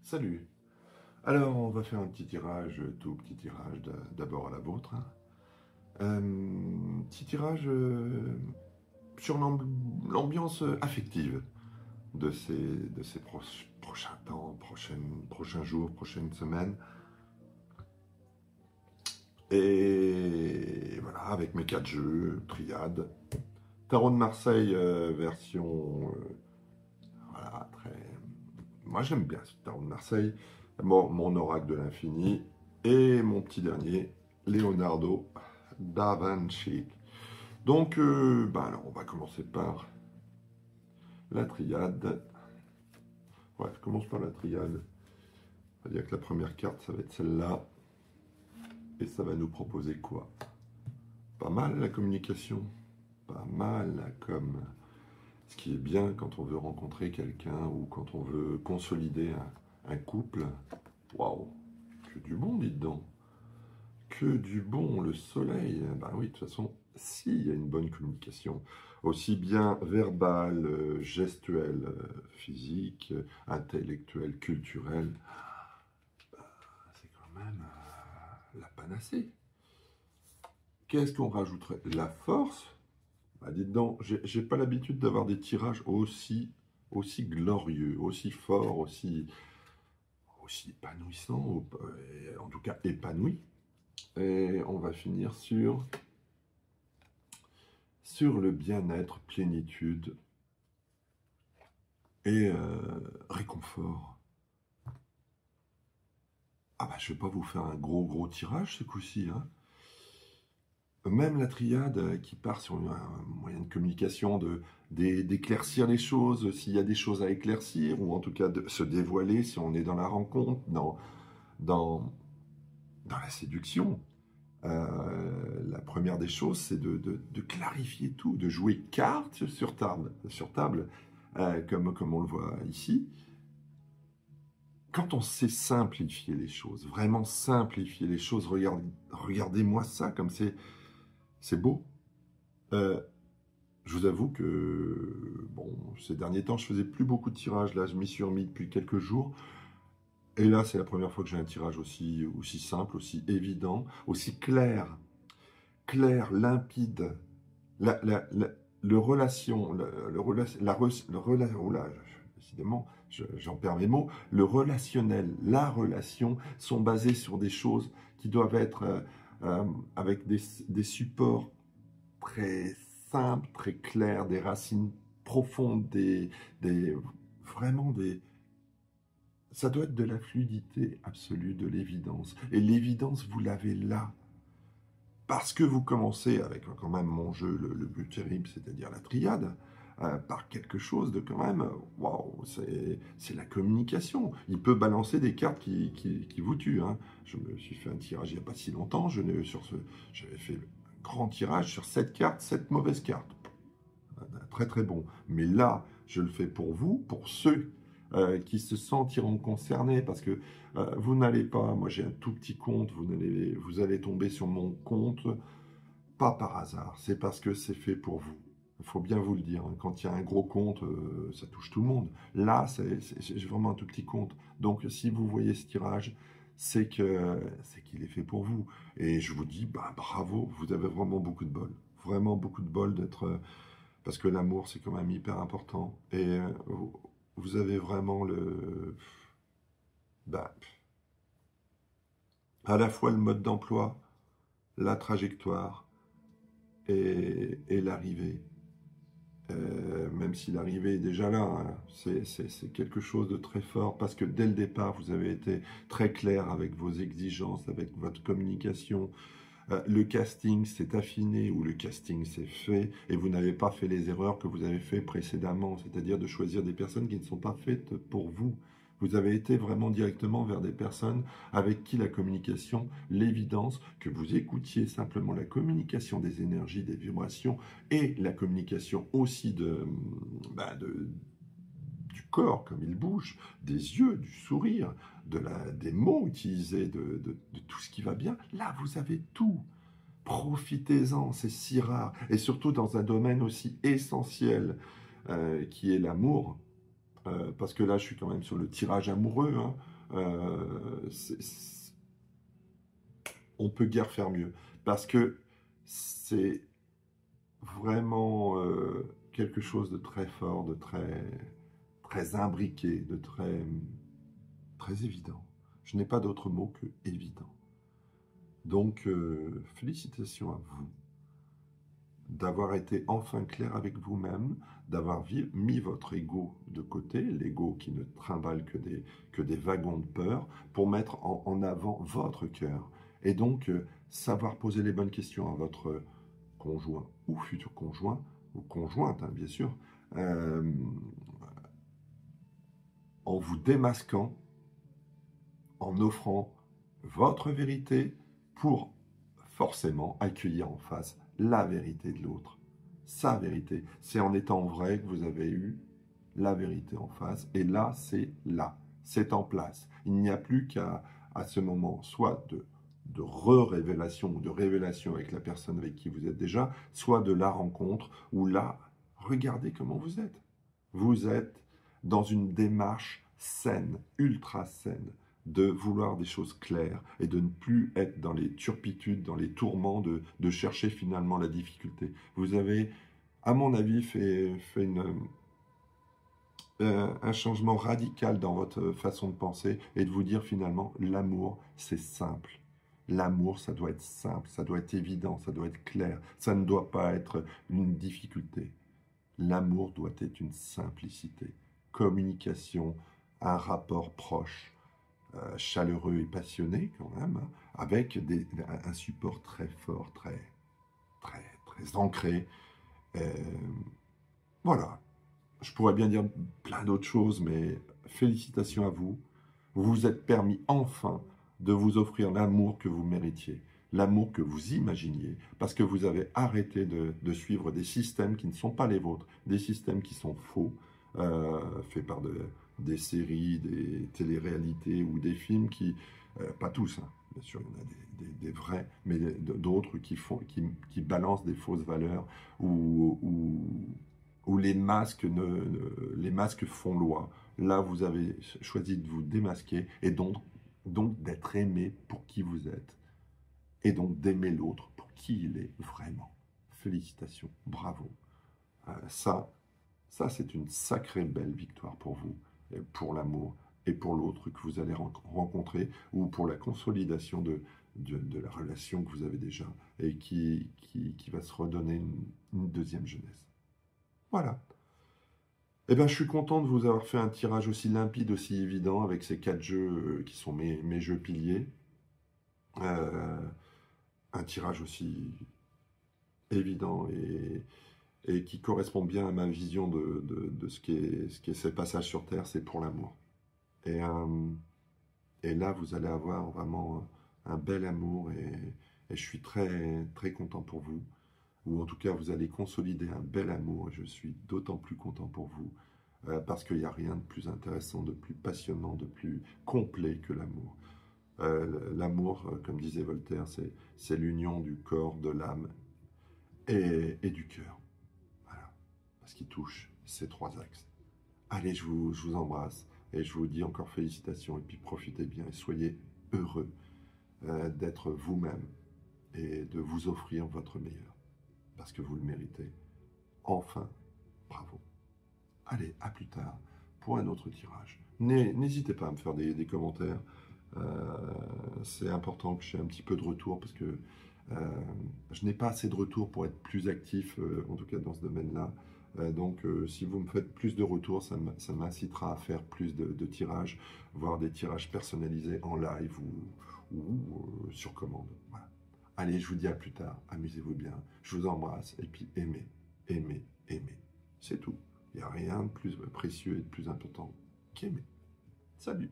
Salut. Alors, on va faire un petit tirage, tout petit tirage, d'abord à la vôtre, hein. Petit tirage sur l'ambiance affective de ces prochains temps, prochains jours, prochaines semaines. Et voilà, avec mes 4 jeux, triade. Tarot de Marseille, version, voilà, très... Moi, j'aime bien ce tarot de Marseille. Mon oracle de l'infini. Et mon petit dernier, Leonardo da Vinci. Donc, alors, on va commencer par la triade. Ouais, je commence par la triade. On va dire que la première carte, ça va être celle-là. Et ça va nous proposer quoi? Pas mal la communication. Pas mal comme ce qui est bien quand on veut rencontrer quelqu'un ou quand on veut consolider un couple. Waouh, que du bon, dites donc. Que du bon, le soleil. Ben oui, de toute façon, s'il y a une bonne communication, aussi bien verbale, gestuelle, physique, intellectuelle, culturelle, c'est quand même la panacée. Qu'est-ce qu'on rajouterait? La force? Bah, dites donc, j'ai pas l'habitude d'avoir des tirages aussi glorieux, aussi forts, aussi épanouissants, en tout cas épanouis. Et on va finir sur le bien-être, plénitude et réconfort. Ah bah je vais pas vous faire un gros tirage ce coup-ci, hein. Même la triade qui part sur un moyen de communication, d'éclaircir les choses, s'il y a des choses à éclaircir, ou en tout cas de se dévoiler si on est dans la rencontre, dans la séduction. La première des choses, c'est de clarifier tout, de jouer carte sur table, comme on le voit ici. Quand on sait simplifier les choses, vraiment simplifier les choses, regardez-moi ça comme c'est beau. Je vous avoue que, bon, ces derniers temps, je faisais plus beaucoup de tirages. Là, je m'y suis remis depuis quelques jours. Et là, c'est la première fois que j'ai un tirage aussi simple, aussi évident, aussi clair, limpide. Le relation, oh là, décidément, j'en perds mes mots. Le relationnel, la relation sont basés sur des choses qui doivent être avec des supports très simples, très clairs, des racines profondes, vraiment des... Ça doit être de la fluidité absolue, de l'évidence. Et l'évidence, vous l'avez là. Parce que vous commencez avec quand même mon jeu le plus terrible, c'est-à-dire la triade, par quelque chose de quand même, waouh, c'est la communication. Il peut balancer des cartes qui vous tuent, hein. Je me suis fait un tirage il n'y a pas si longtemps, j'avais fait un grand tirage sur 7 cartes, 7 mauvaises cartes. Très bon. Mais là, je le fais pour vous, pour ceux qui se sentiront concernés, parce que vous n'allez pas, moi j'ai un tout petit compte, vous allez tomber sur mon compte, pas par hasard, c'est parce que c'est fait pour vous. Il faut bien vous le dire, hein. Quand il y a un gros compte, ça touche tout le monde. Là, j'ai vraiment un tout petit compte. Donc si vous voyez ce tirage, c'est qu'il est fait pour vous. Et je vous dis, bah, bravo, vous avez vraiment beaucoup de bol. Vraiment beaucoup de bol d'être... parce que l'amour, c'est quand même hyper important. Et vous avez vraiment bah, à la fois le mode d'emploi, la trajectoire et l'arrivée. Même si l'arrivée est déjà là, hein, c'est quelque chose de très fort parce que dès le départ, vous avez été très clair avec vos exigences, avec votre communication. Le casting s'est affiné ou le casting s'est fait et vous n'avez pas fait les erreurs que vous avez fait précédemment, c'est-à-dire de choisir des personnes qui ne sont pas faites pour vous. Vous avez été vraiment directement vers des personnes avec qui la communication, l'évidence, que vous écoutiez simplement la communication des énergies, des vibrations et la communication aussi du corps, comme il bouge, des yeux, du sourire, des mots utilisés, de tout ce qui va bien. Là, vous avez tout. Profitez-en, c'est si rare. Et surtout dans un domaine aussi essentiel qui est l'amour. Parce que là, je suis quand même sur le tirage amoureux, hein. on peut guère faire mieux. Parce que c'est vraiment quelque chose de très fort, de très imbriqué, de très évident. Je n'ai pas d'autre mot que évident. Donc, félicitations à vous d'avoir été enfin clair avec vous-même, d'avoir mis votre ego de côté, l'ego qui ne trimballe que des wagons de peur, pour mettre en avant votre cœur. Et donc, savoir poser les bonnes questions à votre conjoint ou futur conjoint, ou conjointe, hein, bien sûr, en vous démasquant, en offrant votre vérité pour forcément accueillir en face la vérité de l'autre, sa vérité. C'est en étant vrai que vous avez eu la vérité en face, et là, c'est en place. Il n'y a plus qu'à ce moment, soit de révélation ou de révélation avec la personne avec qui vous êtes déjà, soit de la rencontre, où là, regardez comment vous êtes. Vous êtes dans une démarche saine, ultra saine, de vouloir des choses claires et de ne plus être dans les turpitudes, dans les tourments, de chercher finalement la difficulté. Vous avez, à mon avis, fait un changement radical dans votre façon de penser et de vous dire finalement, l'amour, c'est simple. L'amour, ça doit être simple, ça doit être évident, ça doit être clair, ça ne doit pas être une difficulté. L'amour doit être une simplicité, communication, un rapport proche, chaleureux et passionné quand même, hein, avec un support très fort, très ancré. Euh, voilà, je pourrais bien dire plein d'autres choses, mais félicitations à vous. Vous vous êtes permis enfin de vous offrir l'amour que vous méritiez, l'amour que vous imaginiez, parce que vous avez arrêté de suivre des systèmes qui ne sont pas les vôtres, des systèmes qui sont faux, faits par des séries, des téléréalités ou des films qui, pas tous, hein, bien sûr, il y en a des vrais, mais d'autres qui balancent des fausses valeurs où les masques font loi. Là, vous avez choisi de vous démasquer et donc d'être aimé pour qui vous êtes et donc d'aimer l'autre pour qui il est vraiment. Félicitations, bravo. Ça c'est une sacrée belle victoire pour vous, et pour l'amour et pour l'autre que vous allez rencontrer ou pour la consolidation de la relation que vous avez déjà et qui va se redonner une deuxième jeunesse. Voilà. Eh bien, je suis content de vous avoir fait un tirage aussi limpide, aussi évident, avec ces 4 jeux qui sont mes jeux piliers. Un tirage aussi évident et qui correspond bien à ma vision de ce qu'est ce passage sur Terre, c'est pour l'amour. Et là, vous allez avoir vraiment un bel amour et je suis très content pour vous. Ou en tout cas, vous allez consolider un bel amour. Je suis d'autant plus content pour vous, parce qu'il n'y a rien de plus intéressant, de plus passionnant, de plus complet que l'amour. L'amour, comme disait Voltaire, c'est l'union du corps, de l'âme et du cœur. Voilà, parce qu'il touche ces 3 axes. Allez, je vous embrasse et je vous dis encore félicitations et puis profitez bien et soyez heureux d'être vous-même et de vous offrir votre meilleur. Parce que vous le méritez. Enfin, bravo. Allez, à plus tard pour un autre tirage. N'hésitez pas à me faire des commentaires. C'est important que j'ai un petit peu de retour parce que je n'ai pas assez de retour pour être plus actif, en tout cas dans ce domaine-là. Donc, si vous me faites plus de retours, ça m'incitera à faire plus de tirages, voire des tirages personnalisés en live ou sur commande. Voilà. Allez, je vous dis à plus tard, amusez-vous bien, je vous embrasse, et puis aimez, aimez, aimez. C'est tout. Il n'y a rien de plus précieux et de plus important qu'aimer. Salut!